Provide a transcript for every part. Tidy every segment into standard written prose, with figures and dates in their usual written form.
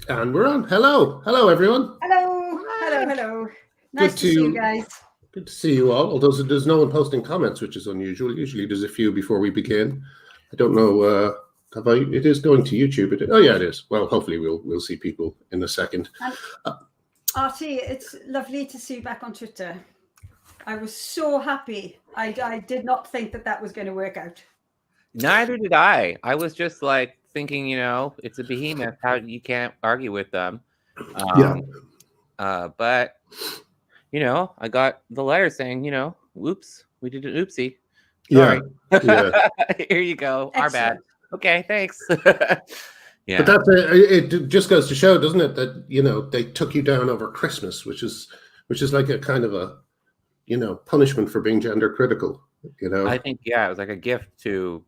And we're on. Hello, everyone. Hello. Nice to see you guys. Good to see you all. Although there's no one posting comments, which is unusual. Usually there's a few before we begin. I don't know. It is going to YouTube. Oh yeah, it is. Well, hopefully we'll see people in a second. Artie, it's lovely to see you back on Twitter. I was so happy. I did not think that was going to work out. Neither did I. I was just like thinking, it's a behemoth. How you can't argue with them. But I got the letter saying, whoops, we did an oopsie. Sorry. Yeah. Here you go. Excellent. Our bad. Okay, thanks. Yeah. But it just goes to show, doesn't it, that they took you down over Christmas, which is like a kind of a punishment for being gender critical. I think it was like a gift to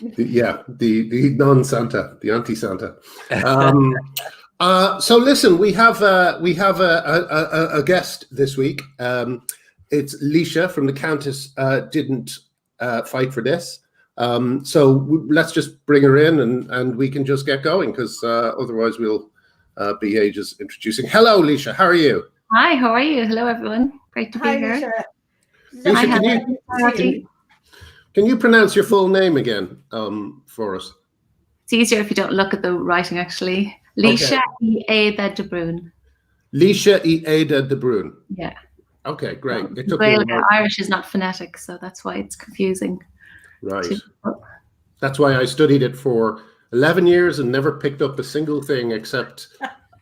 the non-Santa, the anti-Santa. So listen, we have a guest this week. It's Laoise from the Countess. Didn't fight for this. So let's just bring her in and we can just get going, because otherwise we'll be ages introducing. Hello, Laoise. How are you? Hi, how are you? Hello, everyone. Great to be here. Laoise, can you pronounce your full name again for us? It's easier if you don't look at the writing, actually. Laoise y Ada de Brún. Laoise y Ada de Brún. Yeah. Okay, great. Irish is not phonetic, so that's why it's confusing. Right. That's why I studied it for 11 years and never picked up a single thing except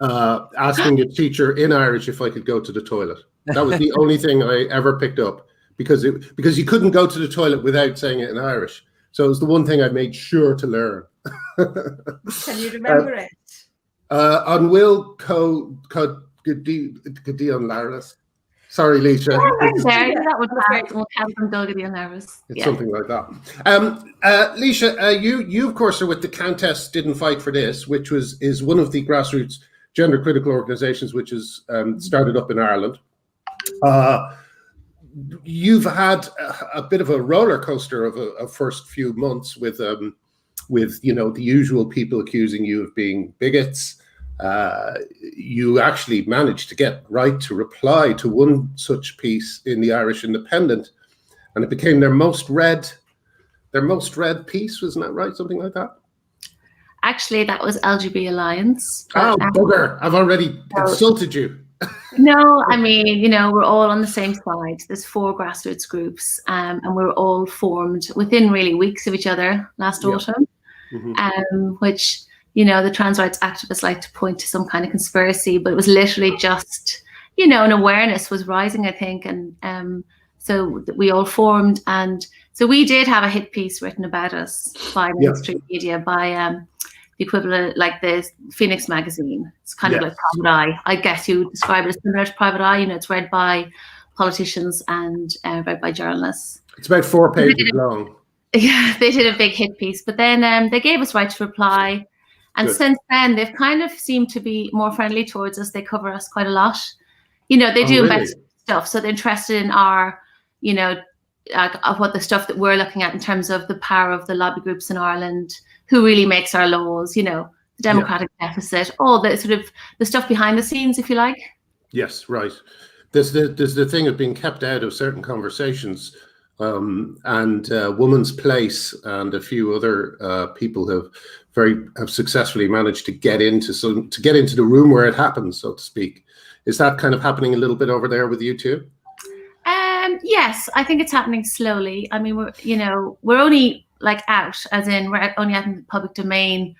asking a teacher in Irish if I could go to the toilet. That was the only thing I ever picked up, because you couldn't go to the toilet without saying it in Irish. So it was the one thing I made sure to learn. Can you remember it? On Will Gadion Laris. Sorry, Laoise. That would be We'll have from Gadion Laris. It's something like that. Laoise, you of course are with the Countess Didn't Fight for This, which is one of the grassroots gender critical organizations which is started up in Ireland. You've had a bit of a roller coaster of a first few months with the usual people accusing you of being bigots. You actually managed to get right to reply to one such piece in the Irish Independent, and it became their most read piece, wasn't that right? Something like that. Actually, that was LGBT Alliance. Oh, bugger! I've already insulted you. No, I mean, we're all on the same side. There's 4 grassroots groups, and we're all formed within really weeks of each other last autumn, which, the trans rights activists like to point to some kind of conspiracy, but it was literally just, an awareness was rising, I think. And so we all formed. And so we did have a hit piece written about us by mainstream media, by the equivalent, like the Phoenix magazine. It's kind of like Private Eye. I guess you would describe it as similar to Private Eye. It's read by politicians and read by journalists. It's about 4 pages long. Yeah, they did a big hit piece. But then they gave us right to reply. And since then, they've kind of seemed to be more friendly towards us. They cover us quite a lot. They do investigate stuff. So they're interested in our, of what the stuff that we're looking at in terms of the power of the lobby groups in Ireland, who really makes our laws, the democratic deficit, all the sort of the stuff behind the scenes, if you like. Yes, right. There's the thing of being kept out of certain conversations, and Woman's Place and a few other people have successfully managed to get into the room where it happens, so to speak. Is that kind of happening a little bit over there with you too? Yes, I think it's happening slowly. I mean, we're only out, as in we're only out in the public domain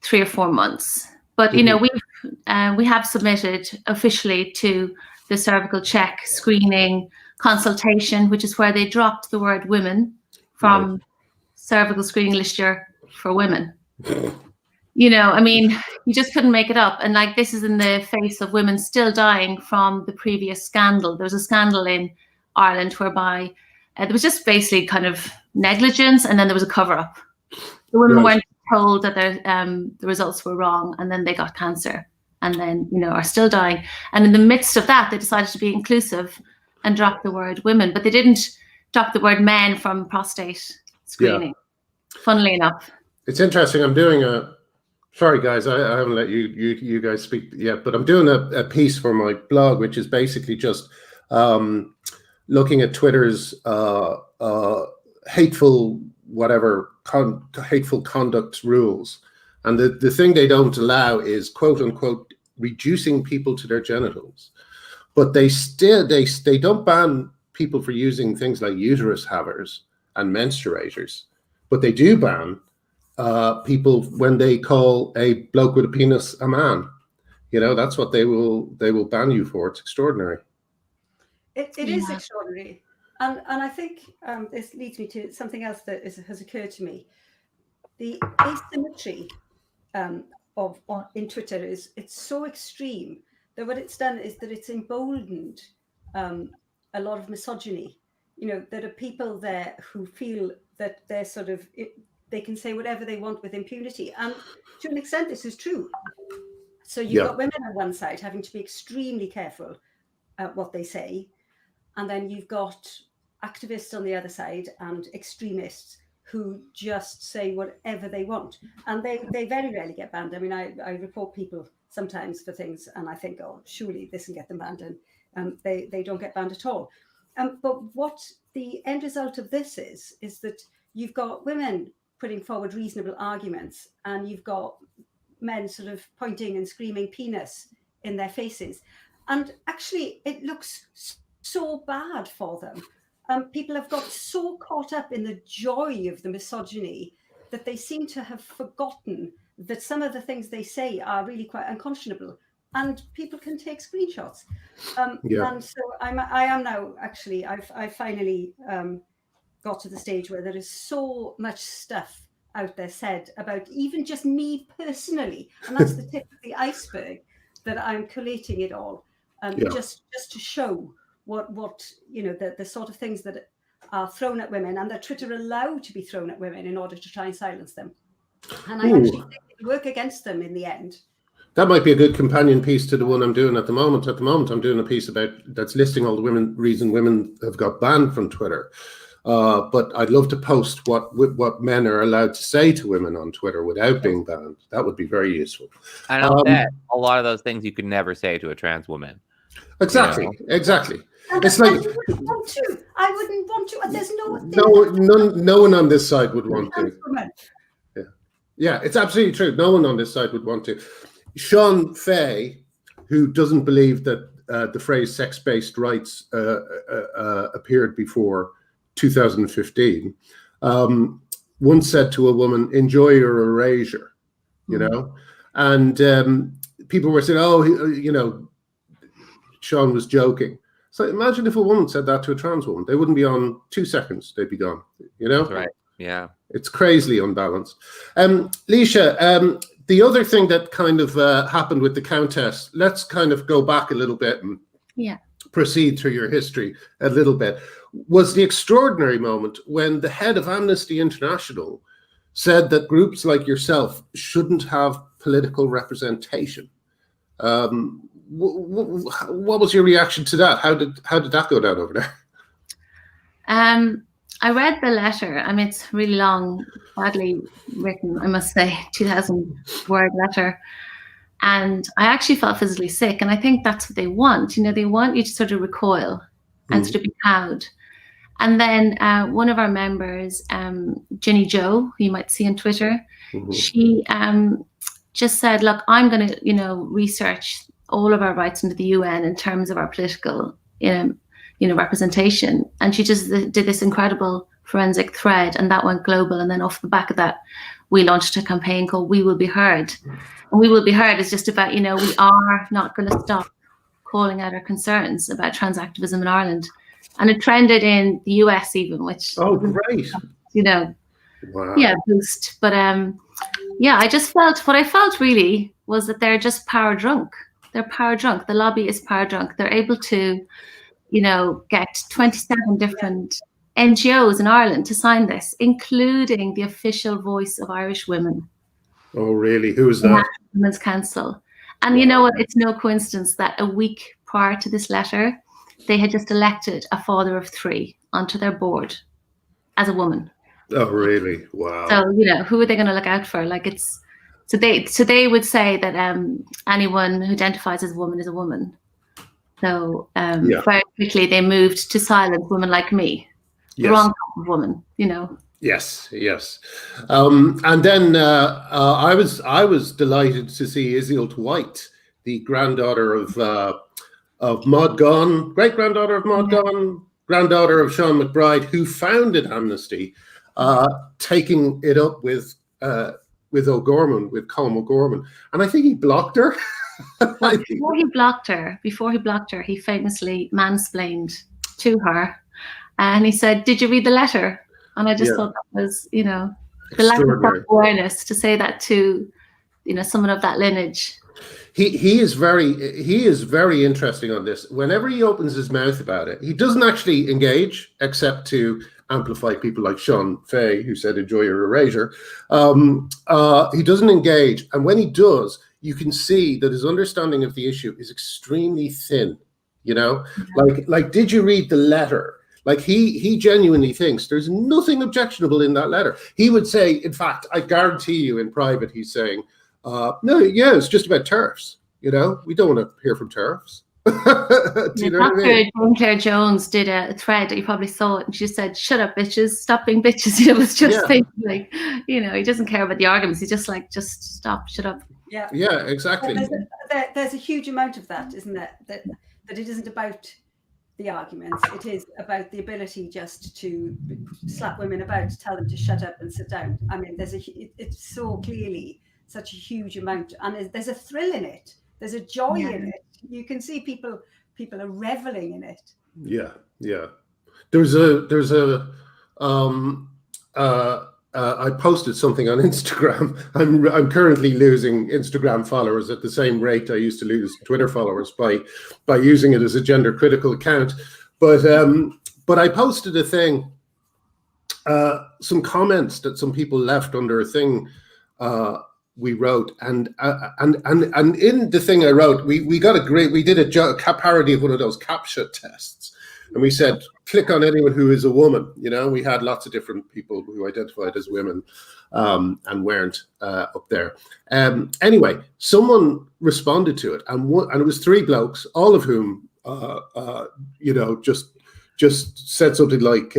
3 or 4 months. But we have submitted officially to the cervical check screening consultation, which is where they dropped the word women from cervical screening list year for women. I mean, you just couldn't make it up. And this is in the face of women still dying from the previous scandal. There was a scandal in Ireland whereby there was just basically kind of negligence, and then there was a cover-up. The women weren't told that the results were wrong, and then they got cancer, and then are still dying. And in the midst of that, they decided to be inclusive and drop the word women, but they didn't drop the word men from prostate screening. Funnily enough, it's interesting. I'm doing Sorry, guys, I haven't let you guys speak yet, but I'm doing a piece for my blog, which is basically just looking at Twitter's hateful hateful conduct rules, and the thing they don't allow is quote unquote reducing people to their genitals, but they don't ban people for using things like uterus havers and menstruators, but they do ban people when they call a bloke with a penis a man. That's what they will ban you for. It's extraordinary. It is extraordinary. And I think this leads me to something else that has occurred to me. The asymmetry in Twitter it's so extreme that what it's done is that it's emboldened a lot of misogyny. There are people there who feel that they're sort of they can say whatever they want with impunity, and to an extent, this is true. So you've got women on one side having to be extremely careful at what they say, and then you've got activists on the other side and extremists who just say whatever they want, and they very rarely get banned. I mean, I report people sometimes for things, and I think, oh, surely this will get them banned, and they don't get banned at all. But what the end result of this is that you've got women putting forward reasonable arguments, and you've got men sort of pointing and screaming penis in their faces, and actually it looks so bad for them. People have got so caught up in the joy of the misogyny that they seem to have forgotten that some of the things they say are really quite unconscionable, and people can take screenshots. And so I am now actually I've finally got to the stage where there is so much stuff out there said about even just me personally, and that's the tip of the iceberg, that I'm collating it all, just to show what the sort of things that are thrown at women, and that Twitter allowed to be thrown at women in order to try and silence them. And I actually think it work against them in the end. That might be a good companion piece to the one I'm doing at the moment. At the moment, I'm doing a piece that's listing all the reason women have got banned from Twitter. But I'd love to post what men are allowed to say to women on Twitter without being banned. That would be very useful. And I'll bet a lot of those things you could never say to a trans woman. Exactly. And It's like you wouldn't want to. I wouldn't want to. And there's no one on this side would want to. Yeah, it's absolutely true. No one on this side would want to. Sean Fay, who doesn't believe that the phrase sex-based rights appeared before 2015, once said to a woman, "Enjoy your erasure," and people were saying, "Oh, Sean was joking." So imagine if a woman said that to a trans woman, they wouldn't be on 2 seconds; they'd be gone. That's right. Yeah, it's crazily unbalanced. Laoise, the other thing that kind of happened with the Countess, let's kind of go back a little bit and proceed through your history a little bit, was the extraordinary moment when the head of Amnesty International said that groups like yourself shouldn't have political representation. What was your reaction to that? How did that go down over there? I read the letter. I mean, it's really long, badly written, I must say, 2,000-word letter. And I actually felt physically sick. And I think that's what they want. They want you to sort of recoil and sort of be cowed. And then one of our members, Ginny Jo, who you might see on Twitter, she just said, look, I'm going to, research all of our rights under the UN in terms of our political representation. And she just did this incredible forensic thread, and that went global. And then off the back of that, we launched a campaign called We Will Be Heard. And We Will Be Heard is just about, we are not going to stop calling out our concerns about trans activism in Ireland. And it trended in the US even, which great. Wow. Boost. But I just felt, what I felt really was that they're just power drunk. They're power drunk. The lobby is power drunk. They're able to get 27 different NGOs in Ireland to sign this, including the official voice of Irish women. Oh, really? Who is that? Women's Council. And you know what? It's no coincidence that a week prior to this letter, they had just elected a father of 3 onto their board as a woman. Oh, really? Wow. So, who are they going to look out for? Like, it's So they would say that anyone who identifies as a woman is a woman. So very quickly they moved to silence women like me, the wrong type of woman, you know. Yes. And then I was delighted to see Iseult White, the granddaughter of Maud Gonne, great granddaughter of Maud Gonne, granddaughter of Sean McBride, who founded Amnesty, taking it up with O'Gorman, with Colm O'Gorman, and I think he blocked her. Well, before he blocked her, he famously mansplained to her, and he said, "Did you read the letter?" And I just thought that was, you know, the lack of self-awareness to say that to, you know, someone of that lineage. He is very interesting on this. Whenever he opens his mouth about it, he doesn't actually engage, except to amplify people like Sean Fay, who said, "Enjoy your erasure." He doesn't engage, and when he does, you can see that his understanding of the issue is extremely thin. You know, like, did you read the letter? Like he genuinely thinks there's nothing objectionable in that letter. He would say, in fact, I guarantee you, in private, he's saying, "No, yeah, it's just about tariffs. You know, we don't want to hear from tariffs." Do you know what I mean? Dr. Claire Jones did a thread that you probably saw it, and she said, "Shut up, bitches! Stop being bitches." You know, it's just like, you know, he doesn't care about the arguments. He's just like, just stop, shut up. Yeah, exactly. There's a huge amount of that, isn't there? That it isn't about the arguments. It is about the ability just to slap women about, tell them to shut up and sit down. I mean, it's so clearly such a huge amount, and there's a thrill in it. There's a joy in it. You can see people are reveling in it. Yeah. I posted something on Instagram. I'm currently losing Instagram followers at the same rate I used to lose Twitter followers by using it as a gender critical account. But I posted a thing, some comments that some people left under a thing we wrote, and in the thing I wrote, we did a parody of one of those CAPTCHA tests, and we said, click on anyone who is a woman. You know, we had lots of different people who identified as women and weren't up there. Anyway, someone responded to it, and it was 3 blokes, all of whom you know, just said something like,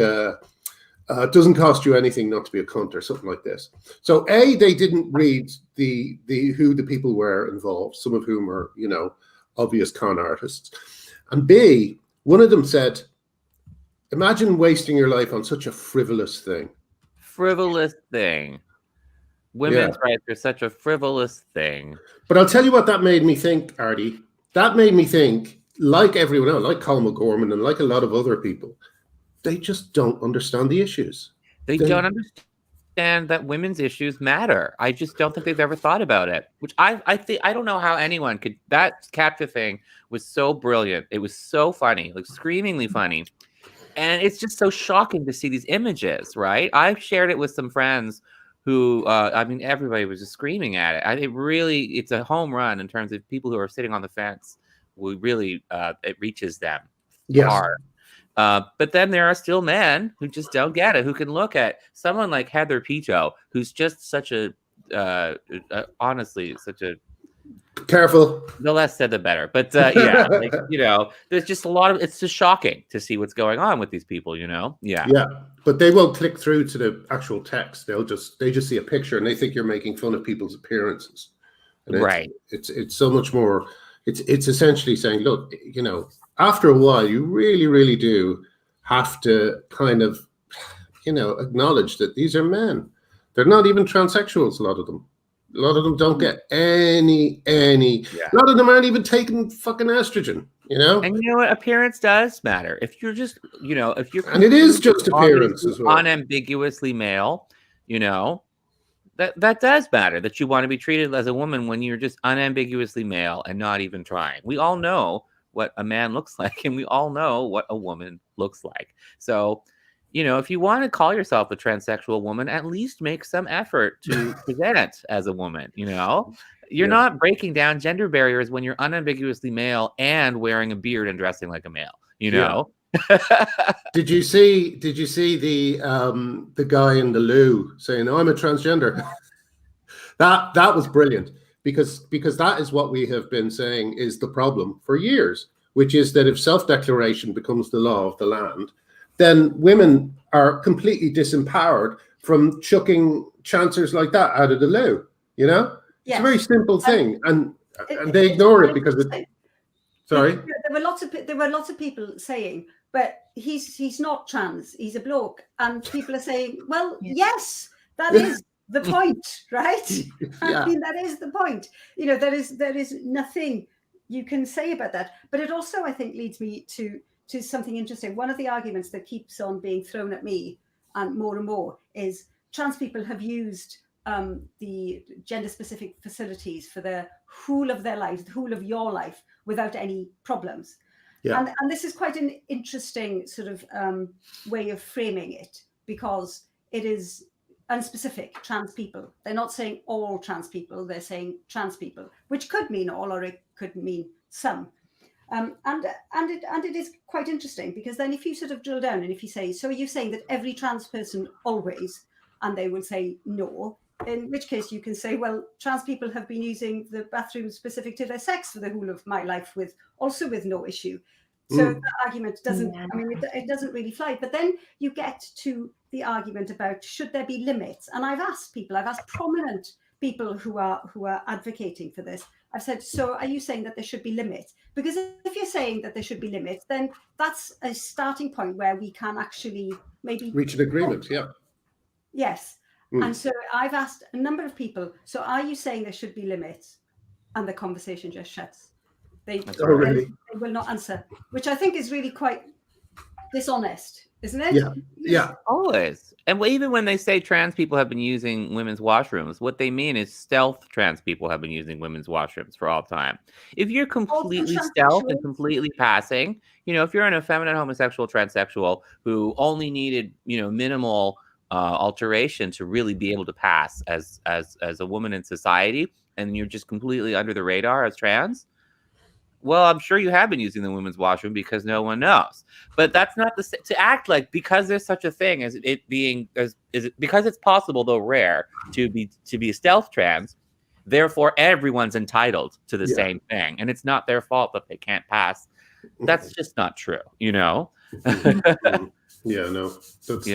it doesn't cost you anything not to be a cunt, or something like this. So A, they didn't read who the people were involved, some of whom are, you know, obvious con artists. And B, one of them said, imagine wasting your life on such a frivolous thing. Frivolous thing. Women's rights are such a frivolous thing. But I'll tell you what that made me think, Artie. That made me think, like everyone else, like Colm O'Gorman and like a lot of other people, they just don't understand the issues. They don't understand that women's issues matter. I just don't think they've ever thought about it. Which I think, I don't know how anyone could. That CAPTCHA thing was so brilliant. It was so funny, like screamingly funny, and it's just so shocking to see these images. Right? I've shared it with some friends who, I mean, everybody was just screaming at it. It's a home run in terms of people who are sitting on the fence. We really, it reaches them hard. But then there are still men who just don't get it, who can look at someone like Heather Pito, who's just such a, honestly, such a... Careful. The less said, the better. But yeah, like, you know, there's just a lot of... It's just shocking to see what's going on with these people, you know? Yeah. Yeah, but they won't click through to the actual text. They just see a picture and they think you're making fun of people's appearances. And it's so much more... It's essentially saying, look, you know, after a while, you really, really do have to kind of, you know, acknowledge that these are men. They're not even transsexuals, a lot of them. A lot of them don't get any. A lot of them aren't even taking fucking estrogen, you know? And you know what? Appearance does matter. If you're just, you know, if you're... And it is just appearance as well. Unambiguously male, you know, that does matter, that you want to be treated as a woman when you're just unambiguously male and not even trying. We all know what a man looks like, and we all know what a woman looks like. So, you know, if you want to call yourself a transsexual woman, at least make some effort to present as a woman, you know? You're not breaking down gender barriers when you're unambiguously male and wearing a beard and dressing like a male, you know? Did you see the guy in the loo saying, "Oh, I'm a transgender"? That was brilliant, because that is what we have been saying is the problem for years, which is that if self-declaration becomes the law of the land, then women are completely disempowered from chucking chancers like that out of the loo. You know, it's a very simple thing, and they ignore it because it. Sorry, there were lots of people saying, but he's not trans, he's a bloke, and people are saying, well, yes, that is the point, right? I mean, that is the point. You know, there is nothing you can say about that. But it also, I think, leads me to something interesting. One of the arguments that keeps on being thrown at me, and more, is trans people have used the gender-specific facilities for the whole of their lives, the whole of your life, without any problems. And this is quite an interesting sort of way of framing it, because it is unspecific trans people. They're not saying all trans people, they're saying trans people, which could mean all, or it could mean some. And it is quite interesting, because then if you sort of drill down and if you say, so are you saying that every trans person always, and they will say no, in which case you can say, well, trans people have been using the bathroom specific to their sex for the whole of my life with no issue. So that argument doesn't, I mean, it doesn't really fly. But then you get to the argument about, should there be limits? And I've asked prominent people who are advocating for this. I've said, so are you saying that there should be limits? Because if you're saying that there should be limits, then that's a starting point where we can actually maybe reach an agreement. Yes. And so I've asked a number of people, so are you saying there should be limits? And the conversation just shuts. They will not answer, which I think is really quite dishonest, isn't it? Yeah. Always. And even when they say trans people have been using women's washrooms, what they mean is stealth trans people have been using women's washrooms for all time. If you're completely stealth and completely passing, you know, if you're an effeminate homosexual transsexual who only needed, you know, minimal alteration to really be able to pass as a woman in society, and you're just completely under the radar as trans, well, I'm sure you have been using the women's washroom because no one knows. But that's not to act like, because there's such a thing as it being because it's possible, though rare, to be a stealth trans. Therefore, everyone's entitled to the same thing, and it's not their fault that they can't pass. That's just not true, you know. Yeah, no, that's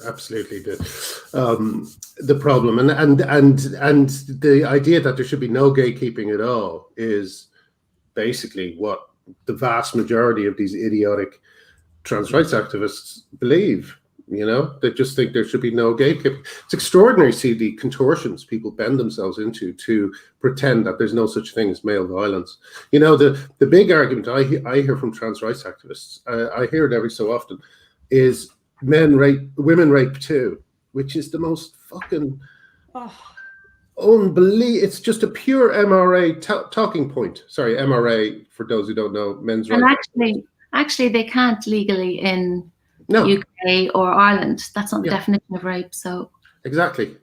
absolutely the problem, and the idea that there should be no gatekeeping at all is basically what the vast majority of these idiotic trans rights activists believe. You know, they just think there should be no gatekeeping. It's extraordinary to see the contortions people bend themselves into to pretend that there's no such thing as male violence. You know, the big argument I hear from trans rights activists, I hear it every so often, is women rape too, which is the most fucking unbelievable. It's just a pure MRA talking point. Sorry, MRA, for those who don't know, men's rights. And actually they can't legally in UK or Ireland. That's not the definition of rape. So exactly.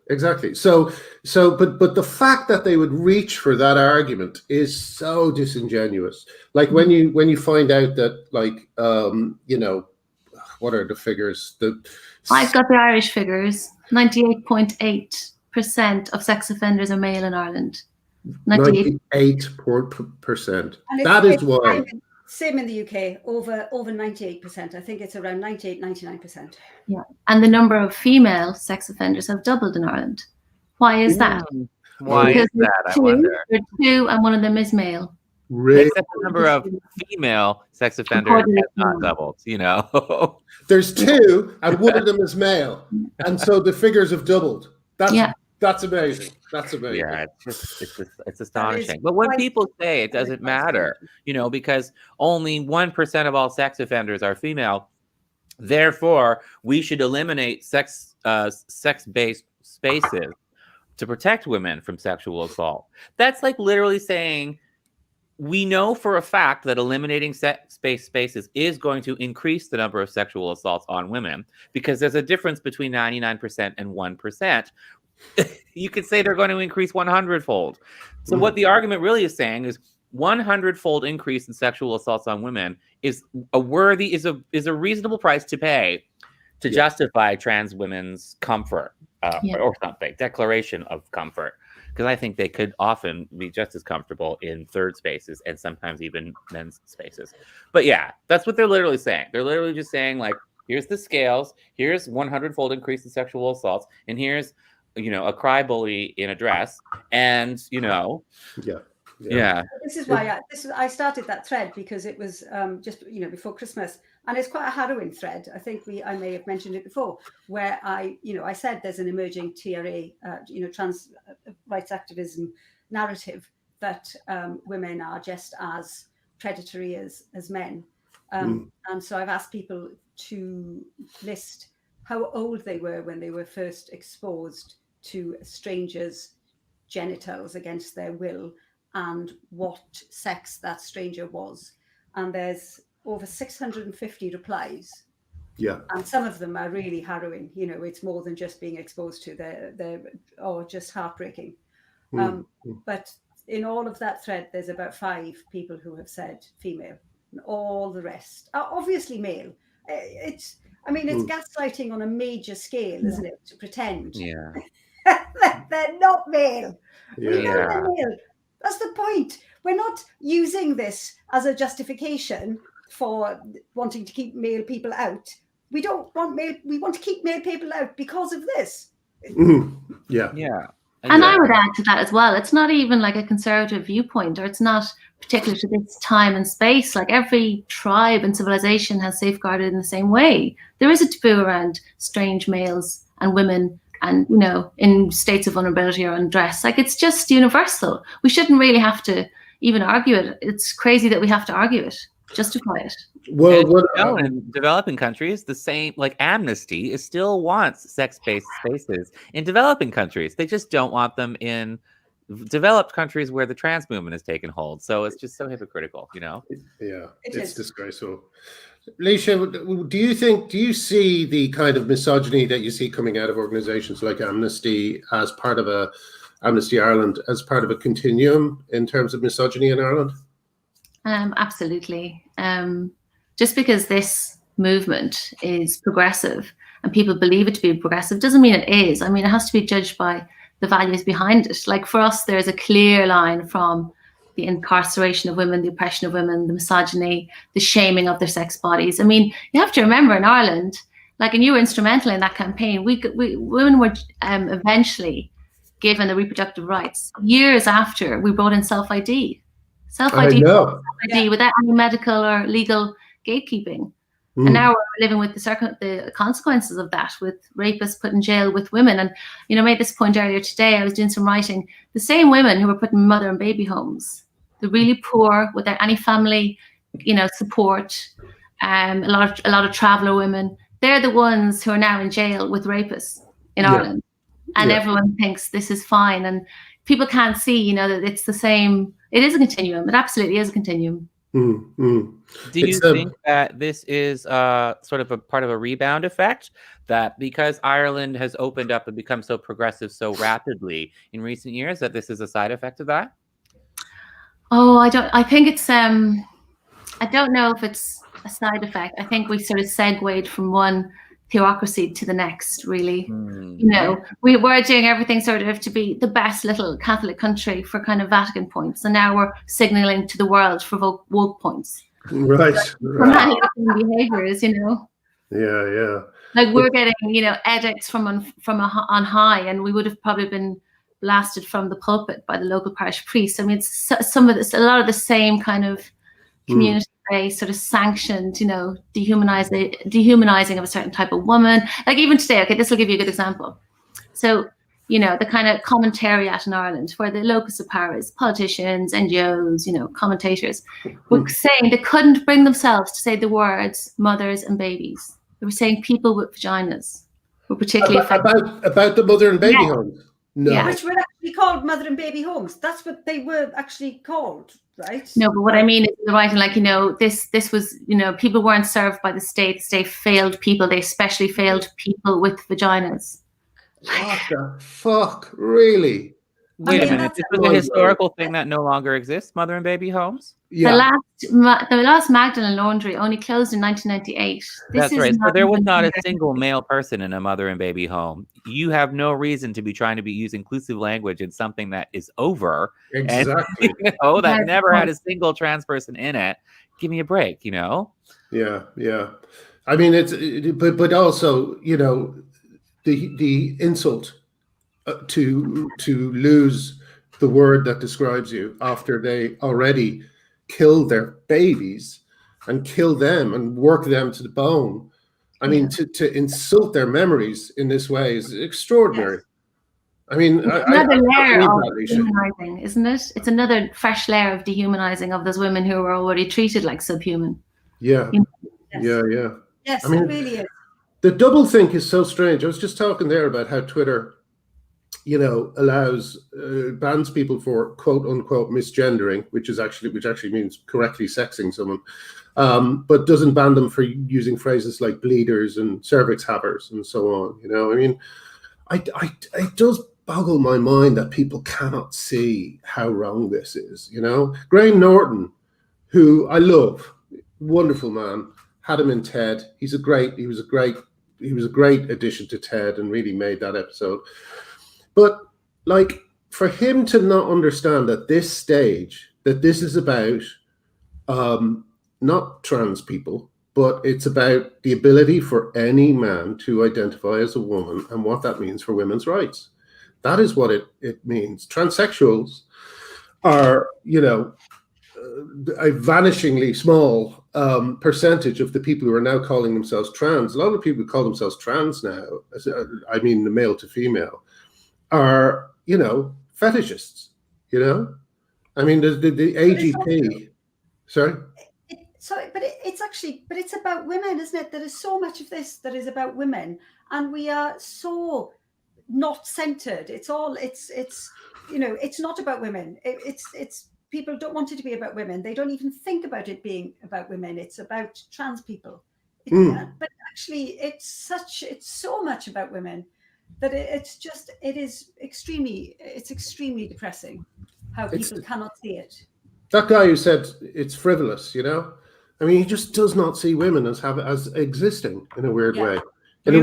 So but the fact that they would reach for that argument is so disingenuous. Like when you find out that, like, you know, what are the figures? I've got the Irish figures. 98.8% of sex offenders are male in Ireland. 98%. That is why. Same in the UK, over 98%. I think it's around 98, 99%. Yeah, and the number of female sex offenders have doubled in Ireland. Why is that? Why is that? I wonder. There are two, and one of them is male. Really? Except the number of female sex offenders has not doubled, you know. There's two, and one of them is male, and so the figures have doubled. That's amazing. That's amazing. Yeah, it's astonishing. But when people say it doesn't matter, you know, because only 1% of all sex offenders are female, therefore we should eliminate sex-based spaces to protect women from sexual assault. That's like literally saying, we know for a fact that eliminating sex-based spaces is going to increase the number of sexual assaults on women, because there's a difference between 99% and 1%. You could say they're going to increase 100-fold. So what the argument really is saying is 100-fold increase in sexual assaults on women is a reasonable price to pay to justify trans women's comfort or something, declaration of comfort. because I think they could often be just as comfortable in third spaces and sometimes even men's spaces. But yeah, that's what they're literally saying. They're literally just saying, like, here's the scales, here's 100-fold increase in sexual assaults, and here's, a cry bully in a dress, and Yeah. This is why I started that thread, because it was just before Christmas, and it's quite a harrowing thread. I think I may have mentioned it before, where I said there's an emerging TRA, trans rights activism narrative that women are just as predatory as men, and so I've asked people to list how old they were when they were first exposed to strangers' genitals against their will, and what sex that stranger was. And there's over 650 replies. Yeah. And some of them are really harrowing. It's more than just being exposed to. They're just heartbreaking. But in all of that thread, there's about 5 people who have said female, and all the rest are obviously male. It's gaslighting on a major scale, isn't it? To pretend that they're not male. We know they're male. That's the point. We're not using this as a justification for wanting to keep male people out. We don't want we want to keep male people out because of this. Yeah. And I would add to that as well. It's not even like a conservative viewpoint, or it's not particular to this time and space. Like, every tribe and civilization has safeguarded in the same way. There is a taboo around strange males and women, and in states of vulnerability or undress. Like, it's just universal. We shouldn't really have to even argue it. It's crazy that we have to argue it, justify it. Well, in developing countries, the same, like, Amnesty still wants sex-based spaces in developing countries. They just don't want them in developed countries where the trans movement has taken hold. So it's just so hypocritical, Yeah, it's disgraceful. Laoise, do you see the kind of misogyny that you see coming out of organizations like Amnesty as part of Amnesty Ireland as part of a continuum in terms of misogyny in Ireland? Absolutely. Just because this movement is progressive and people believe it to be progressive doesn't mean it is. It has to be judged by the values behind it. Like, for us, there's a clear line from the incarceration of women, the oppression of women, the misogyny, the shaming of their sex bodies. You have to remember, in Ireland, like, and you were instrumental in that campaign, women were eventually given the reproductive rights years after we brought in self-ID. Self-ID without any medical or legal gatekeeping. And now we're living with the consequences of that, with rapists put in jail with women. And, I made this point earlier today. I was doing some writing. The same women who were put in mother and baby homes, the really poor without any family, support, a lot of traveller women, they're the ones who are now in jail with rapists in Ireland. And everyone thinks this is fine. And people can't see, that it's the same. It is a continuum. It absolutely is a continuum. Do you think that this is sort of a part of a rebound effect, that because Ireland has opened up and become so progressive so rapidly in recent years, that this is a side effect of that? I think it's I don't know if it's a side effect. I think we sort of segued from one theocracy to the next, really. We were doing everything sort of to be the best little Catholic country for kind of Vatican points, and now we're signaling to the world for woke points. Right. Behaviors, Yeah. Like, we're getting, edicts from on high, and we would have probably been blasted from the pulpit by the local parish priest. It's a lot of the same kind of community-based, sort of sanctioned, dehumanizing of a certain type of woman. Like, even today, okay, this will give you a good example. So, the kind of commentariat in Ireland, where the locus of power is politicians, NGOs, commentators, were saying they couldn't bring themselves to say the words mothers and babies. They were saying people with vaginas were particularly affected. About the mother and baby homes? No. Yeah. Which were actually called mother and baby homes. That's what they were actually called, right? No, but what I mean is the writing, like, this was, people weren't served by the state. The state failed people. They especially failed people with vaginas. What the fuck? Really? Wait a mean, minute. that's This was a mind historical thing that no longer exists, mother and baby homes? Yeah. The last Magdalen laundry only closed in 1998. That's right. So there was not a even- single male person in a mother and baby home. You have no reason to be trying to use inclusive language in something that is over. Exactly. And, that never had a single trans person in it. Give me a break, Yeah. I mean, but also, the insult to lose the word that describes you after they already kill their babies and kill them and work them to the bone. I mean, to insult their memories in this way is extraordinary. Yes. I mean, another layer of dehumanizing, isn't it? It's another fresh layer of dehumanizing of those women who were already treated like subhuman. Yeah. Yes. Yeah. Yes, I mean, it really is. The doublethink is so strange. I was just talking there about how Twitter, allows bans people for quote unquote misgendering, which actually means correctly sexing someone, but doesn't ban them for using phrases like bleeders and cervix havers and so on. I mean, it does boggle my mind that people cannot see how wrong this is. Graham Norton, who I love, wonderful man, had him in TED. He was a great addition to TED and really made that episode. But for him to not understand at this stage that this is about not trans people, but it's about the ability for any man to identify as a woman and what that means for women's rights. That is what it means. Transsexuals are, a vanishingly small percentage of the people who are now calling themselves trans. A lot of people who call themselves trans now, I mean the male to female, are, fetishists, I mean, the AGP, sorry? It's about women, isn't it? There is so much of this that is about women, and we are so not centered. It's not about women. It's people don't want it to be about women. They don't even think about it being about women. It's about trans people. But actually, it's so much about women that it's extremely depressing how people cannot see it. That guy who said it's frivolous, I mean, he just does not see women as existing in a weird way. When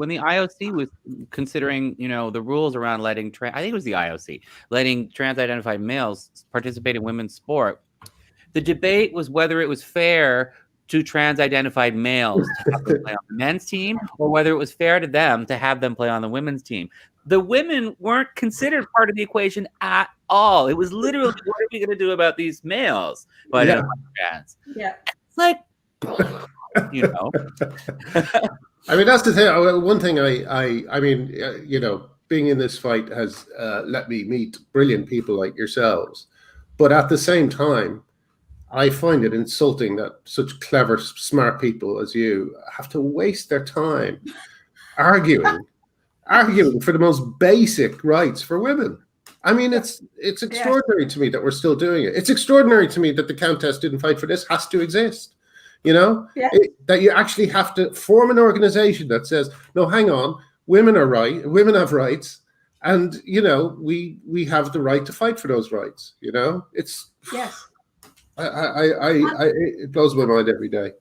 the IOC was considering, the rules around letting I think it was the IOC letting trans-identified males participate in women's sport, the debate was whether it was fair to trans-identified males to have them play on the men's team, or whether it was fair to them to have them play on the women's team. The women weren't considered part of the equation at all. It was literally, what are we going to do about these males? But trans. Yeah, it's like, I mean, that's the thing. One thing I mean, being in this fight has let me meet brilliant people like yourselves, but at the same time, I find it insulting that such clever, smart people as you have to waste their time arguing for the most basic rights for women. I mean, it's extraordinary to me that we're still doing it. It's extraordinary to me that the Countess didn't fight for this has to exist. That you actually have to form an organization that says, no, hang on, women are right, women have rights, and we have the right to fight for those rights. It's it blows my mind every day.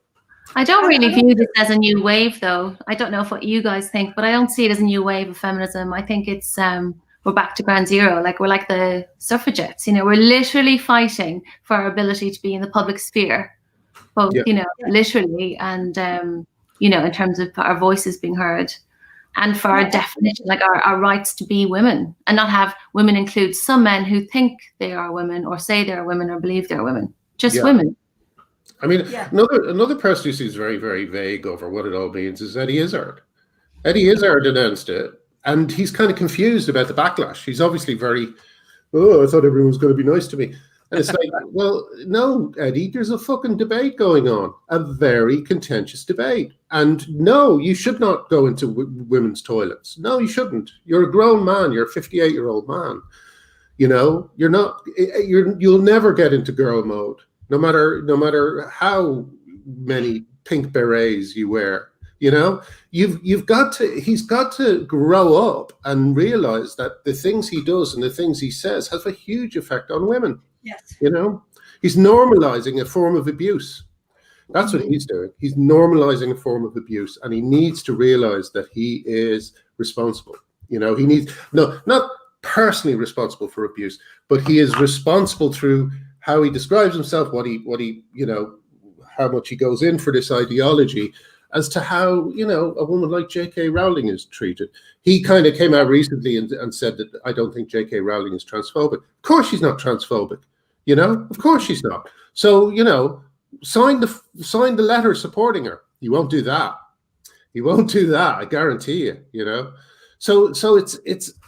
I don't really view this as a new wave, though. I don't know what you guys think, but I don't see it as a new wave of feminism. I think it's we're back to ground zero. We're like the suffragettes. We're literally fighting for our ability to be in the public sphere, both literally and in terms of our voices being heard, and for our definition, our rights to be women, and not have women include some men who think they are women or say they're women or believe they're women. Just women. I mean, another person who seems very, very vague over what it all means is Eddie Izzard. Eddie Izzard announced it, and he's kind of confused about the backlash. He's obviously I thought everyone was going to be nice to me. And it's like, well, no, Eddie, there's a fucking debate going on, a very contentious debate. And no, you should not go into women's toilets. No, you shouldn't. You're a grown man. You're a 58-year-old man. You're not. You'll never get into girl mode, no matter how many pink berets you wear. You know, he's got to grow up and realize that the things he does and the things he says have a huge effect on women. Yes. You know, he's normalizing a form of abuse. That's what he's doing. He's normalizing a form of abuse, and he needs to realize that he is responsible. You know, he needs not personally responsible for abuse, but he is responsible through how he describes himself, what he you know, how much he goes in for this ideology, as to how, you know, a woman like J.K. Rowling is treated. He kind of came out recently and said that I don't think J.K. Rowling is transphobic. Of course she's not transphobic. You know, of course she's not. So, you know, sign the letter supporting her. He won't do that. He won't do that. I guarantee you. You know. So it's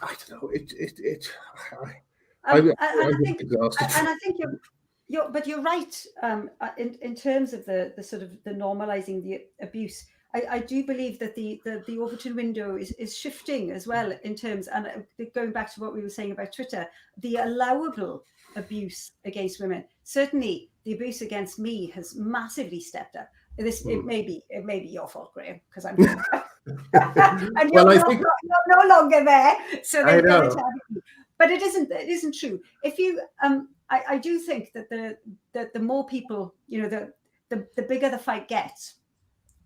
I don't know. I'm exhausted. And I think you're right. In terms of the sort of the normalizing the abuse, I do believe that the Overton window is shifting as well in terms, and going back to what we were saying about Twitter, the allowable abuse against women. Certainly, the abuse against me has massively stepped up. It may be your fault, Graham, because I'm and you're no longer there. So I know. But it isn't true. If you I do think that the more people, you know, the bigger the fight gets,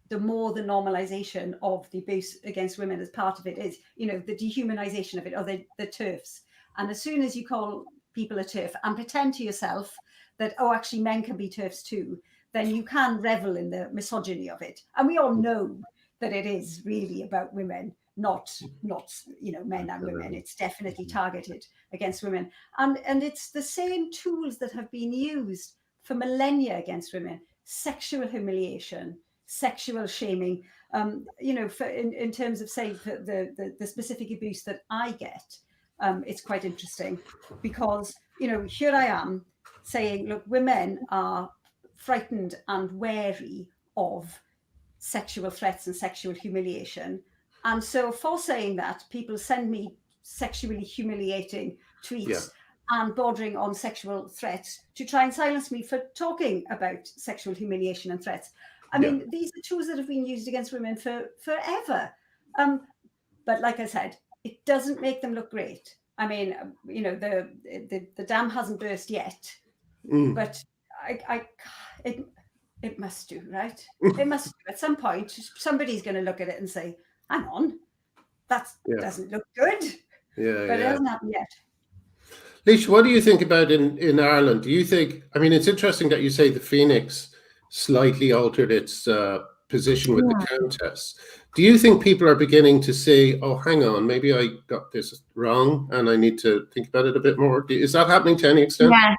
the more the normalization of the abuse against women as part of it is, you know, the dehumanization of it, or the TERFs. And as soon as you call people a TERF and pretend to yourself that, oh, actually men can be TERFs too, then you can revel in the misogyny of it. And we all know that it is really about women, not you know, men and women. It's definitely targeted against women. And it's the same tools that have been used for millennia against women: sexual humiliation, sexual shaming. You know, in terms of, say, the specific abuse that I get, it's quite interesting because, you know, here I am saying, look, women are frightened and wary of sexual threats and sexual humiliation. And so for saying that, people send me sexually humiliating tweets and bordering on sexual threats to try and silence me for talking about sexual humiliation and threats. I mean, these are tools that have been used against women for forever. But like I said, it doesn't make them look great. I mean, you know, the dam hasn't burst yet, but it must do, right? It must do. At some point, somebody's going to look at it and say, hang on, that doesn't look good. But it hasn't happened yet. Laoise, what do you think about in Ireland? Do you think, I mean, it's interesting that you say the Phoenix slightly altered its position with the Countess. Do you think people are beginning to say, oh, hang on, maybe I got this wrong and I need to think about it a bit more? Is that happening to any extent? Yes.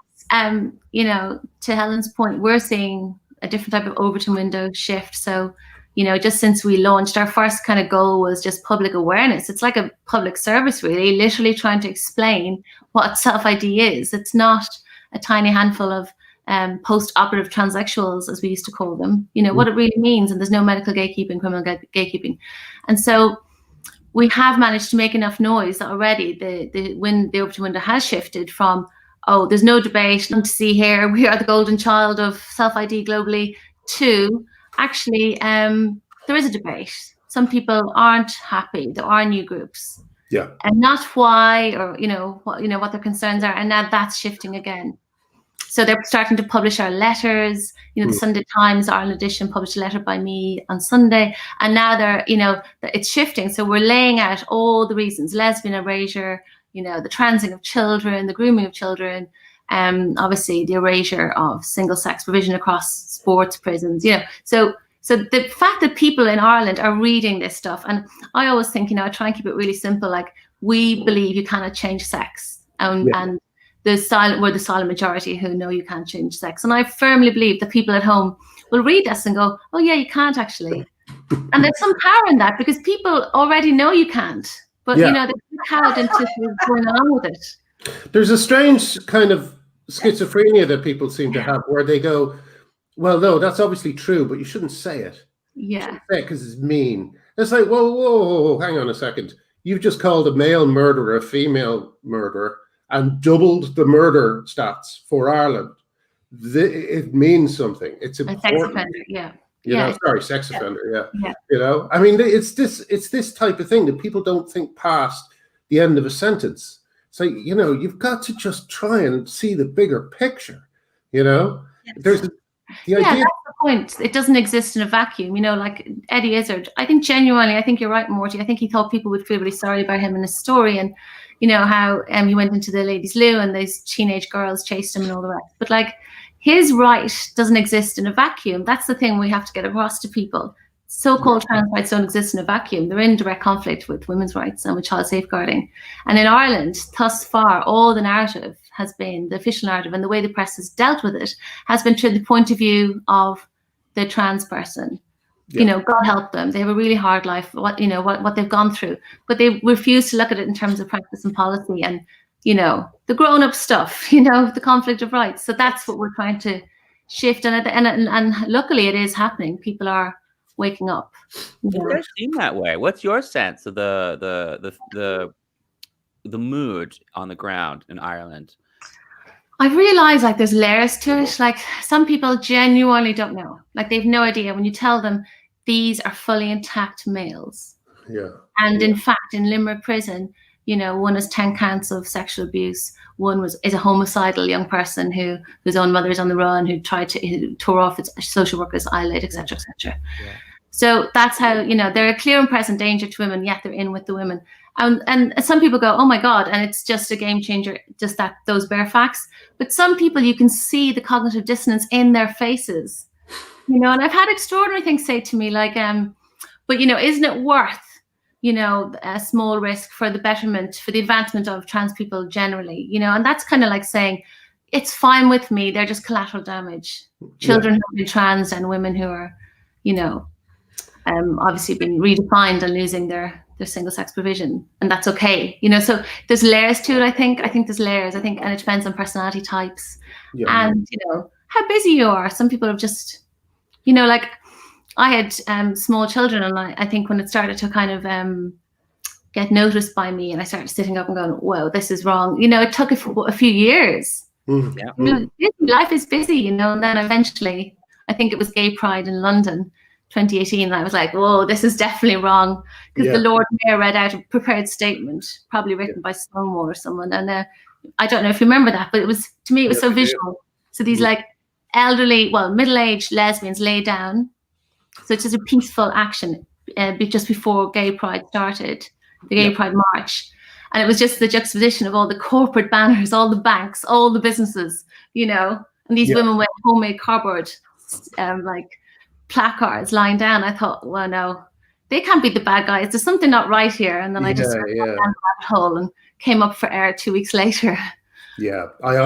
You know, to Helen's point, we're seeing a different type of Overton window shift. So, you know, just since we launched, our first kind of goal was just public awareness. It's like a public service, really, literally trying to explain what self-ID is. It's not a tiny handful of post-operative transsexuals, as we used to call them, you know, what it really means. And there's no medical gatekeeping, criminal gatekeeping. And so we have managed to make enough noise that already the Overton window has shifted from, oh, there's no debate, nothing to see here, we are the golden child of self-ID globally, to actually there is a debate. Some people aren't happy. There are new groups. And not why, or what their concerns are. And now that's shifting again. So they're starting to publish our letters. You know, the Sunday Times Ireland edition published a letter by me on Sunday, and now they're, you know, it's shifting. So we're laying out all the reasons: lesbian erasure, you know, the transing of children, the grooming of children, obviously the erasure of single-sex provision across sports, prisons. You know, so the fact that people in Ireland are reading this stuff, and I always think, you know, I try and keep it really simple. Like, we believe you cannot change sex, and we're the silent majority who know you can't change sex. And I firmly believe that people at home will read this and go, oh yeah, you can't actually. And there's some power in that, because people already know you can't. But, you know, they're cowed into going on with it. There's a strange kind of schizophrenia that people seem to have, where they go, well, no, that's obviously true, but you shouldn't say it. Yeah. Because it's mean. It's like, whoa, hang on a second. You've just called a male murderer a female murderer and doubled the murder stats for Ireland. It means something. It's important. Sex offender, You Yeah. know, sorry, sex offender. Yeah. Yeah. You know, I mean, it's this type of thing that people don't think past the end of a sentence. So, you know, you've got to just try and see the bigger picture. You know, there's the idea. That's the point. It doesn't exist in a vacuum. You know, like Eddie Izzard. I think genuinely, I think you're right, Morty. I think he thought people would feel really sorry about him in his story, and you know how he went into the ladies' loo and these teenage girls chased him and all the rest. But like, his right doesn't exist in a vacuum. That's the thing we have to get across to people. So-called trans rights don't exist in a vacuum. They're in direct conflict with women's rights and with child safeguarding. And in Ireland, thus far, all the narrative has been, the official narrative and the way the press has dealt with it has been through the point of view of the trans person. You know, God help them. They have a really hard life, what they've gone through. But they refuse to look at it in terms of practice and policy and, you know, the grown-up stuff, you know, the conflict of rights. So that's what we're trying to shift. And luckily it is happening. People are waking up. It does seem that way. What's your sense of the mood on the ground in Ireland? I've realized like there's layers to it. Like some people genuinely don't know. Like they've no idea when you tell them these are fully intact males. Yeah. And in fact, in Limerick prison, you know, one has 10 counts of sexual abuse. One is a homicidal young person whose own mother is on the run, who tore off its social worker's eyelid, etc., etc. Yeah. So that's how, you know, they're a clear and present danger to women, yet they're in with the women. And some people go, oh my God, and it's just a game changer, just those bare facts. But some people, you can see the cognitive dissonance in their faces, you know, and I've had extraordinary things say to me like, but, you know, isn't it worth, you know, a small risk for the betterment, for the advancement of trans people generally, you know, and that's kind of like saying, it's fine with me. They're just collateral damage. Children who have been trans and women who are, you know, obviously being redefined and losing their single sex provision, and that's okay, you know. So there's layers to it. I think there's layers. And it depends on personality types and you know how busy you are. Some people have just, you know, like I had small children, and I think when it started to kind of get noticed by me, and I started sitting up and going, "Whoa, this is wrong." You know, it took a few years. You know, life is busy, you know, and then eventually, I think it was Gay Pride in London. 2018, and I was like, "Whoa, this is definitely wrong," because the Lord Mayor read out a prepared statement, probably written by Stonewall or someone. And I don't know if you remember that, but it was, to me, it was so visual. So these like elderly, well, middle-aged lesbians lay down. So it's just a peaceful action just before Gay Pride started, the Gay Pride March, and it was just the juxtaposition of all the corporate banners, all the banks, all the businesses, you know, and these women with homemade cardboard, like placards lying down. I thought, well, no, they can't be the bad guys. There's something not right here. And then I just went down the rabbit hole and came up for air 2 weeks later. Yeah, I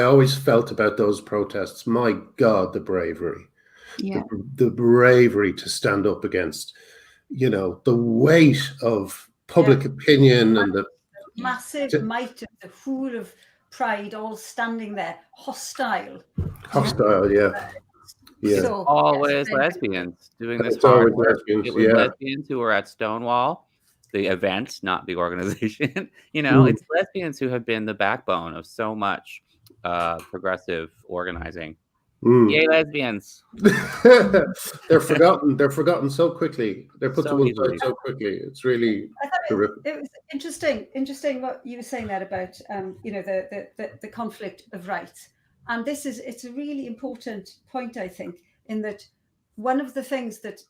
always felt about those protests. My God, the bravery, the bravery to stand up against, you know, the weight of public opinion and the massive might of the whole of Pride all standing there, hostile. Yeah. So, always lesbians doing this. It's always lesbians. It was lesbians who were at Stonewall, the event, not the organization. You know, it's lesbians who have been the backbone of so much progressive organizing. Yay, lesbians! They're forgotten. They're forgotten so quickly. They're put to one side so quickly. It's really terrific. It was interesting what you were saying there about you know, the conflict of rights. And it's a really important point, I think, in that one of the things that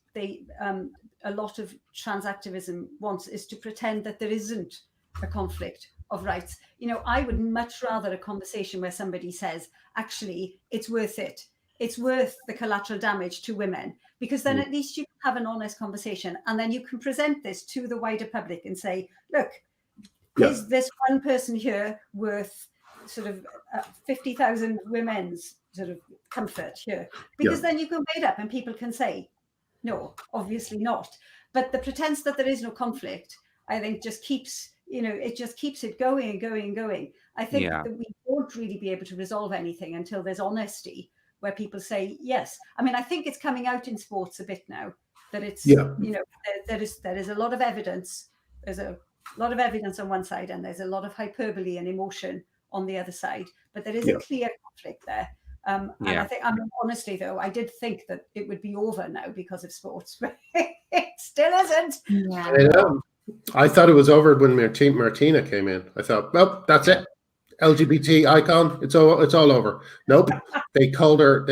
a lot of trans activism wants is to pretend that there isn't a conflict of rights. You know, I would much rather a conversation where somebody says, actually, it's worth it. It's worth the collateral damage to women, because then at least you can have an honest conversation, and then you can present this to the wider public and say, look, is this one person here worth sort of 50,000 women's sort of comfort here? Because then you can weigh it up and people can say, no, obviously not. But the pretense that there is no conflict, I think, just keeps, you know, it just keeps it going and going and going. I think that we won't really be able to resolve anything until there's honesty, where people say yes. I mean, I think it's coming out in sports a bit now that it's, you know, there is a lot of evidence. There's a lot of evidence on one side, and there's a lot of hyperbole and emotion on the other side, but there is a clear conflict there. And I think, honestly, though, I did think that it would be over now because of sports, but it still isn't. Yeah. I thought it was over when Martina came in. I thought, well, that's it. LGBT icon, it's all over. Nope. They called her.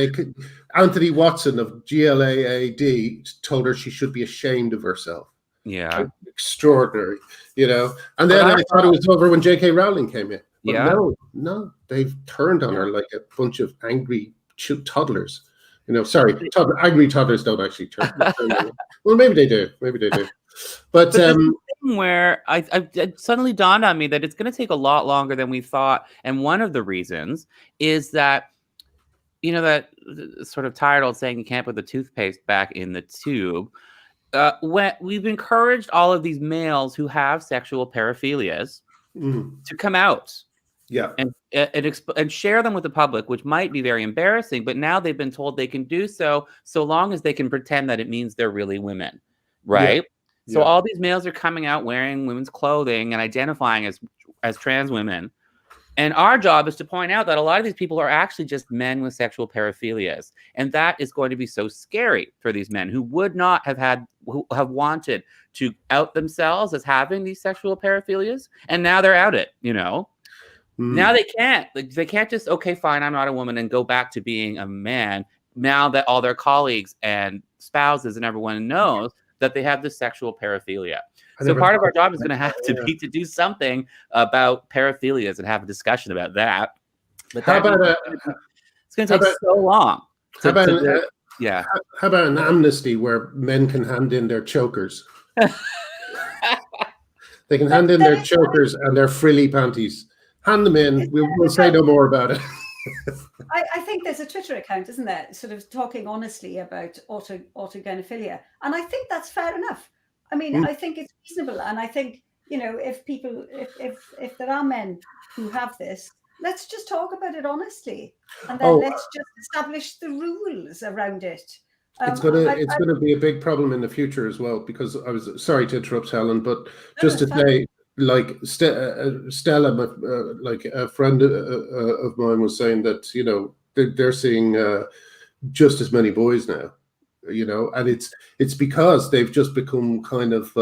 Anthony Watson of GLAAD told her she should be ashamed of herself. Yeah, extraordinary, And then I thought it was over when J.K. Rowling came in. But no, they've turned on her like a bunch of angry toddlers. Sorry, angry toddlers don't actually turn. Well, maybe they do. But where it suddenly dawned on me that it's going to take a lot longer than we thought, and one of the reasons is that that sort of tired old saying, you can't put the toothpaste back in the tube. When we've encouraged all of these males who have sexual paraphilias to come out, and share them with the public, which might be very embarrassing, but now they've been told they can do so long as they can pretend that it means they're really women, right? So all these males are coming out wearing women's clothing and identifying as trans women. And our job is to point out that a lot of these people are actually just men with sexual paraphilias. And that is going to be so scary for these men who would not who have wanted to out themselves as having these sexual paraphilias. And now they're out it, Now they can't. They can't just, okay, fine, I'm not a woman, and go back to being a man. Now that all their colleagues and spouses and everyone knows that they have this sexual paraphilia. So part of our job is going to have to be to do something about paraphilias and have a discussion about that. But it's going to take so long. How about an amnesty where men can hand in their chokers? They can hand in their chokers and their frilly panties. Hand them in. We'll say no more about it. I think there's a Twitter account, isn't there, sort of talking honestly about autogynephilia, and I think that's fair enough. I mean, I think it's reasonable, and I think if there are men who have this, let's just talk about it honestly, and then let's just establish the rules around it. It's gonna be a big problem in the future as well, because I was sorry to interrupt, Helen, but just to say, like Stella, like a friend of mine was saying that they're seeing just as many boys now, and it's because they've just become kind of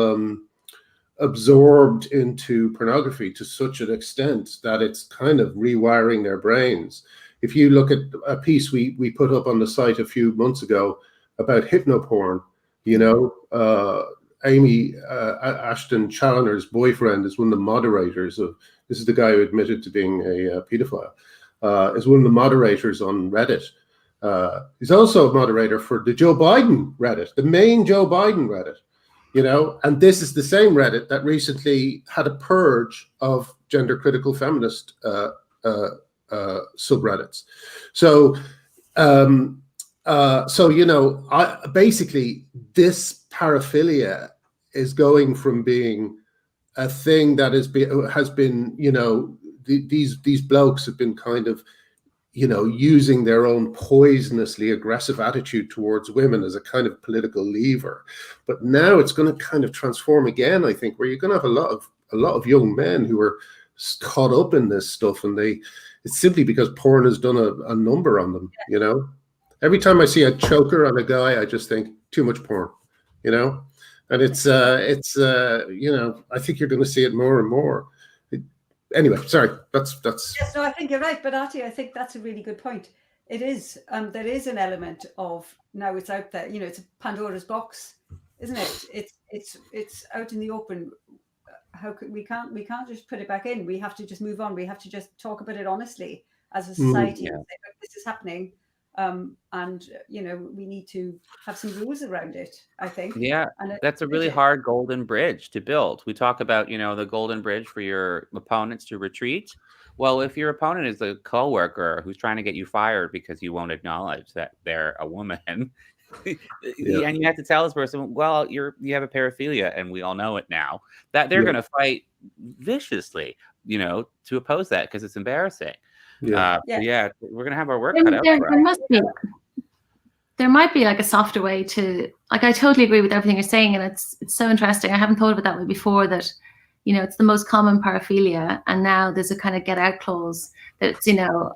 absorbed into pornography to such an extent that it's kind of rewiring their brains. If you look at a piece we put up on the site a few months ago about hypnoporn, Amy Ashton Challoner's boyfriend is one of the moderators of, this is the guy who admitted to being a pedophile, is one of the moderators on Reddit. He's also a moderator for the Joe Biden Reddit, the main Joe Biden Reddit, and this is the same Reddit that recently had a purge of gender critical feminist subreddits. So, basically this paraphilia is going from being a thing that has been these blokes have been kind of using their own poisonously aggressive attitude towards women as a kind of political lever, but now it's going to kind of transform again, I think, where you're going to have a lot of young men who are caught up in this stuff, and it's simply because porn has done a number on them. Every time I see a choker on a guy, I just think too much porn, and it's I think you're going to see it more and more. Anyway, sorry, that's. Yes, no, I think you're right, but Artie, I think that's a really good point. It is. There is an element of now it's out there. It's a Pandora's box, isn't it? It's out in the open. How could we can't just put it back in? We have to just move on. We have to just talk about it honestly as a society. And say, look, this is happening. And we need to have some rules around it, I think. Yeah, that's a really hard golden bridge to build. We talk about the golden bridge for your opponents to retreat. Well, if your opponent is a coworker who's trying to get you fired because you won't acknowledge that they're a woman, and you have to tell this person, well, you have a paraphilia, and we all know it now, that they're going to fight viciously, to oppose that because it's embarrassing. We're gonna have our work cut out. There might be like a softer way to, like, I totally agree with everything you're saying, and it's so interesting. I haven't thought of it that way before, that you know, it's the most common paraphilia, and now there's a kind of get out clause that it's, you know,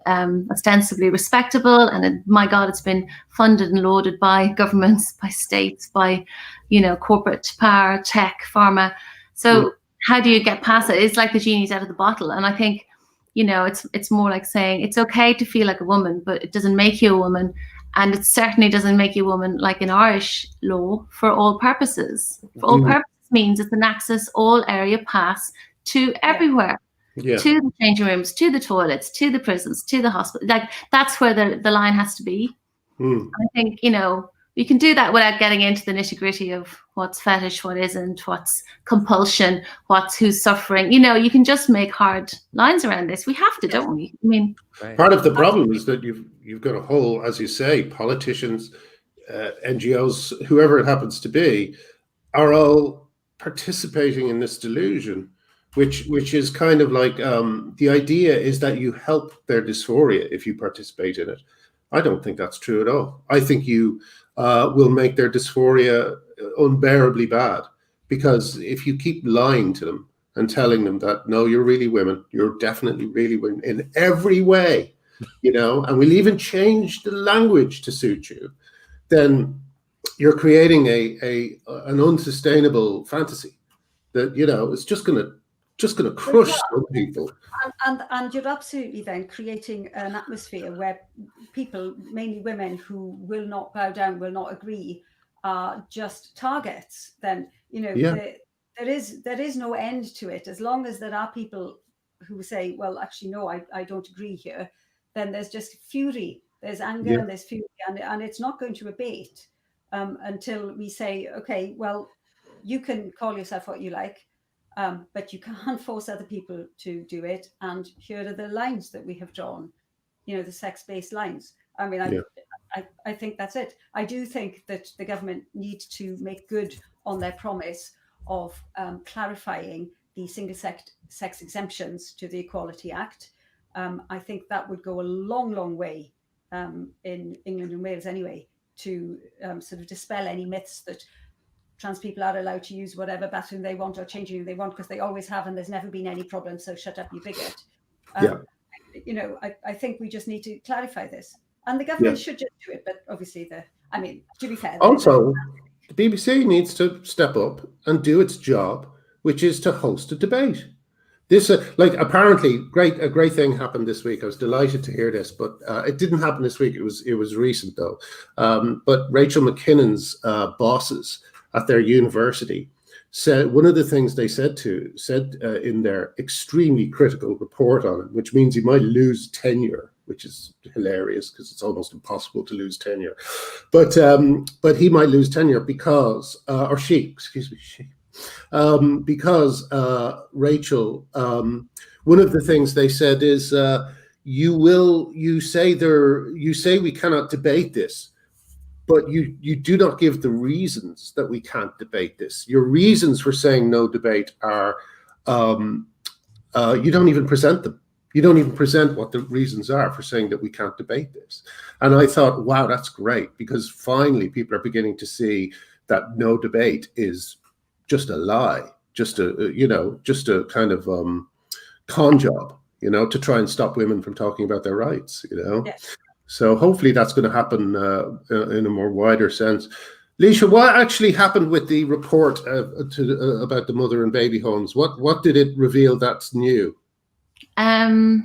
ostensibly respectable, and my God, it's been funded and lauded by governments, by states, by, you know, corporate power, tech, pharma. So how do you get past it? It's like the genie's out of the bottle, and I think, you know, it's more like saying it's okay to feel like a woman, but it doesn't make you a woman. And it certainly doesn't make you a woman, like in Irish law, for all purposes. For all purposes means it's an access all area pass to everywhere. Yeah. To the changing rooms, to the toilets, to the prisons, to the hospital. Like, that's where the line has to be. I think, you know, you can do that without getting into the nitty-gritty of what's fetish, what isn't, what's compulsion, who's suffering. You know, you can just make hard lines around this. We have to, don't we? I mean, part of the problem is that you've got a whole, as you say, politicians, NGOs, whoever it happens to be, are all participating in this delusion, which is kind of like the idea is that you help their dysphoria if you participate in it. I don't think that's true at all. I think you will make their dysphoria unbearably bad, because if you keep lying to them and telling them that, no, you're really women, you're definitely really women in every way, you know, and we'll even change the language to suit you, then you're creating an unsustainable fantasy that, you know, is just gonna crush some people. And you're absolutely then creating an atmosphere where people, mainly women, who will not bow down, will not agree, are just targets. Then, you know, there is no end to it. As long as there are people who say, well, actually, no, I don't agree here, then there's just fury, there's anger, and there's fury, and it's not going to abate until we say, okay, well, you can call yourself what you like, but you can't force other people to do it. And here are the lines that we have drawn, you know, the sex-based lines. I mean, I think that's it. I do think that the government needs to make good on their promise of clarifying the single-sex exemptions to the Equality Act. I think that would go a long, long way in England and Wales anyway, to sort of dispel any myths that trans people are allowed to use whatever bathroom they want or changing room they want, because they always have, and there's never been any problem. So shut up, you bigot. You know, I think we just need to clarify this, and the government should just do it. But obviously, I mean, to be fair, also the BBC needs to step up and do its job, which is to host a debate. This, like, apparently, a great thing happened this week. I was delighted to hear this, but it didn't happen this week. It was recent though. But Rachel McKinnon's bosses at their university said one of the things they said in their extremely critical report on it, which means you might lose tenure, which is hilarious because it's almost impossible to lose tenure. But he might lose tenure because, or she, because Rachel, one of the things they said is, you say we cannot debate this, but you do not give the reasons that we can't debate this. Your reasons for saying no debate are, you don't even present them. You don't even present what the reasons are for saying that we can't debate this. And I thought, wow, that's great, because finally people are beginning to see that no debate is just a lie, just a kind of con job, you know, to try and stop women from talking about their rights, you know. Yes. So hopefully that's going to happen in a more wider sense. Leisha, what actually happened with the report about the mother and baby homes? What did it reveal that's new? Well,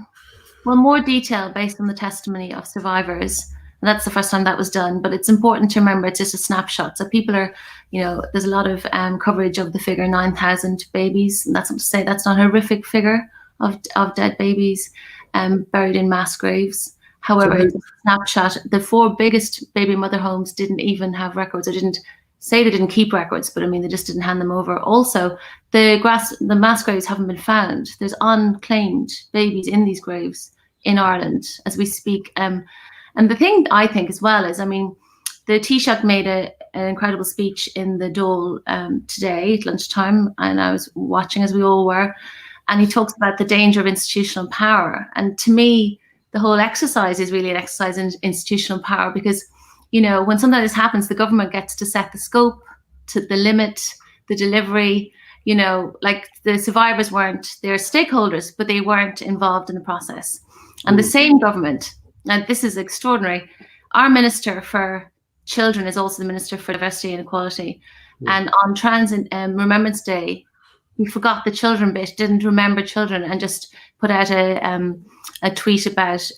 more detail based on the testimony of survivors. And that's the first time that was done. But it's important to remember it's just a snapshot. So people are, you know, there's a lot of coverage of the figure 9,000 babies. And that's not to say that's not a horrific figure of dead babies buried in mass graves. However, it's a snapshot. The 4 biggest baby mother homes didn't even have records. I didn't say they didn't keep records, but I mean, they just didn't hand them over. Also, the mass graves haven't been found. There's unclaimed babies in these graves in Ireland as we speak. And the thing I think as well is, I mean, the Taoiseach made an incredible speech in the Dole today at lunchtime, and I was watching, as we all were, and he talks about the danger of institutional power. And to me, the whole exercise is really an exercise in institutional power, because, you know, when something like this happens, the government gets to set the scope, to the limit, the delivery. you know, like the survivors they're stakeholders, but they weren't involved in the process. And the same government, and this is extraordinary, our Minister for Children is also the Minister for Diversity and Equality. And on Trans Remembrance Day, he forgot the children bit, didn't remember children, and just put out a tweet about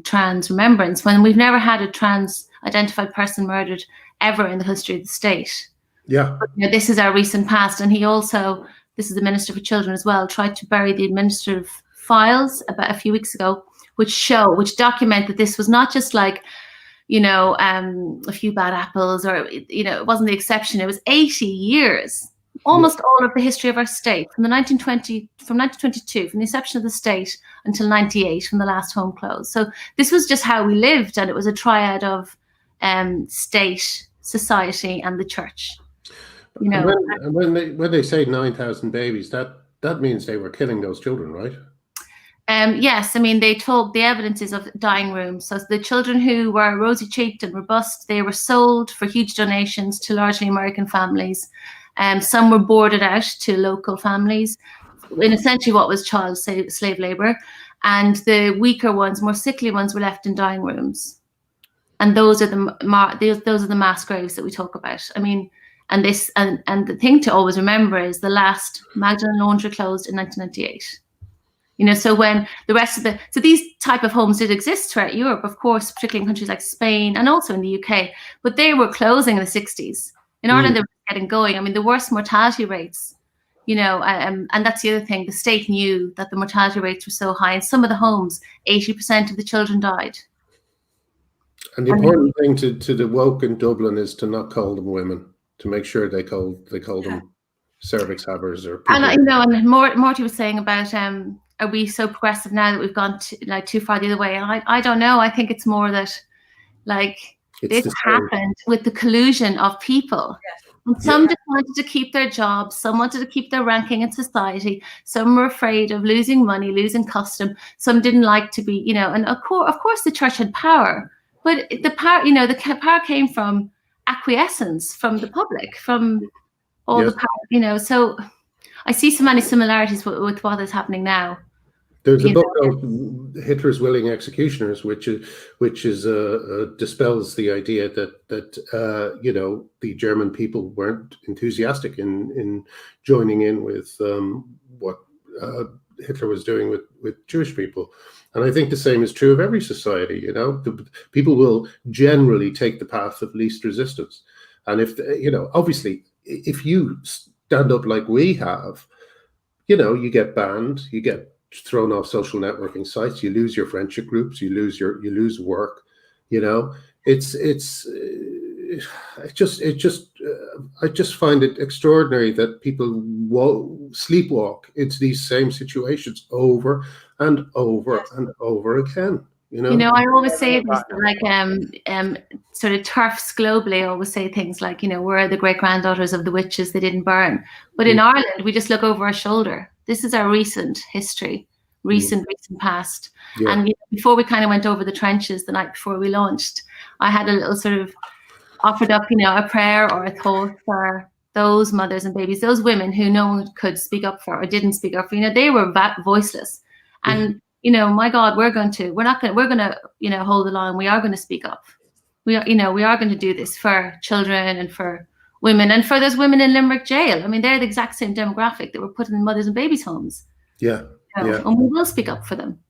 trans remembrance, when we've never had a trans identified person murdered ever in the history of the state. Yeah. But, you know, this is our recent past. And he also, this is the Minister for Children as well, tried to bury the administrative files about a few weeks ago, which document that this was not just like, you know, a few bad apples, or, you know, it wasn't the exception. It was 80 years, almost all of the history of our state, from 1922, from the inception of the state until 98, when the last home closed. So this was just how we lived, and it was a triad of state, society, and the church. You know, and when they say 9,000 babies, that means they were killing those children, right? Yes, I mean, they told the evidence is of dying rooms. So the children who were rosy-cheeked and robust, they were sold for huge donations to largely American families. Some were boarded out to local families in essentially what was child slave labor. And the weaker ones, more sickly ones, were left in dying rooms. And those are the mass graves that we talk about. I mean, and the thing to always remember is the last Magdalen laundry closed in 1998. You know, so when the rest of so these type of homes did exist throughout Europe, of course, particularly in countries like Spain and also in the UK, but they were closing in the 60s. In Ireland, they were getting going. I mean, the worst mortality rates, you know, and that's the other thing. The state knew that the mortality rates were so high. In some of the homes, 80% of the children died. And the important thing to the woke in Dublin is to not call them women, to make sure they call them cervix havers or people. And you know, and Morty was saying about are we so progressive now that we've gone too far the other way? And I don't know. I think it's more that this happened with the collusion of people. Yes. And some just wanted to keep their jobs, some wanted to keep their ranking in society, some were afraid of losing money, losing custom, some didn't like to be, you know, and of course the church had power, but the power, you know, the power came from acquiescence from the public, from all the power, you know. So I see so many similarities with what is happening now. There's a book called Hitler's Willing Executioners, which dispels the idea that you know, the German people weren't enthusiastic in joining in with what Hitler was doing with Jewish people. And I think the same is true of every society. You know, people will generally take the path of least resistance. And if, you know, obviously, if you stand up like we have, you know, you get banned, you get thrown off social networking sites, you lose your friendship groups, you lose work. You know, I just find it extraordinary that people sleepwalk into these same situations over and over and over again. You know, I always say this, like sort of TERFs globally always say things like, you know, we're the great granddaughters of the witches they didn't burn. But in Ireland, we just look over our shoulder. This is our recent history, recent past. Yeah. And you know, before we kind of went over the trenches the night before we launched, I had a little sort of offered up, you know, a prayer or a thought for those mothers and babies, those women who no one could speak up for or didn't speak up for. You know, they were voiceless. And you know, my God, we're going to, you know, hold the line. We are going to speak up. We are going to do this for children and for women and for those women in Limerick jail. I mean, they're the exact same demographic that were put in mothers and babies' homes. Yeah. You know, and we will speak up for them.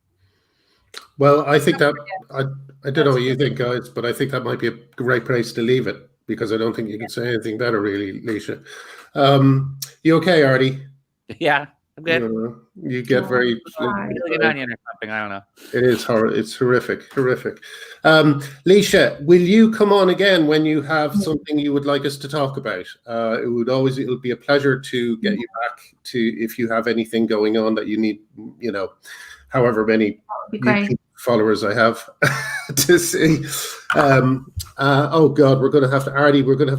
Well, I think that, I don't know what you think, guys, but I think that might be a great place to leave it, because I don't think you can say anything better, really, Laoise. You okay, Artie? Yeah. Good. You get very like an onion or something. I don't know. It is horrible. It's horrific. Laoise, will you come on again when you have something you would like us to talk about? It'll be a pleasure to get you back if you have anything going on that you need, you know, however many YouTube followers I have to see. Oh God, we're going to have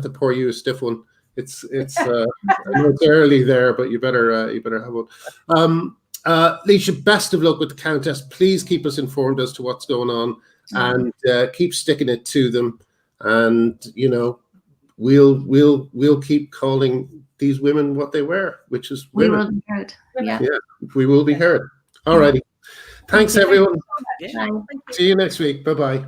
to pour you a stiff one. It's I know it's early there, but you better have one. Laoise, best of luck with the Countess. Please keep us informed as to what's going on, and keep sticking it to them. And you know, we'll keep calling these women what they were, which is We women. will be heard. Yeah. We will be heard. All righty. Thanks, everyone. Yeah. Bye. See you next week. Bye-bye.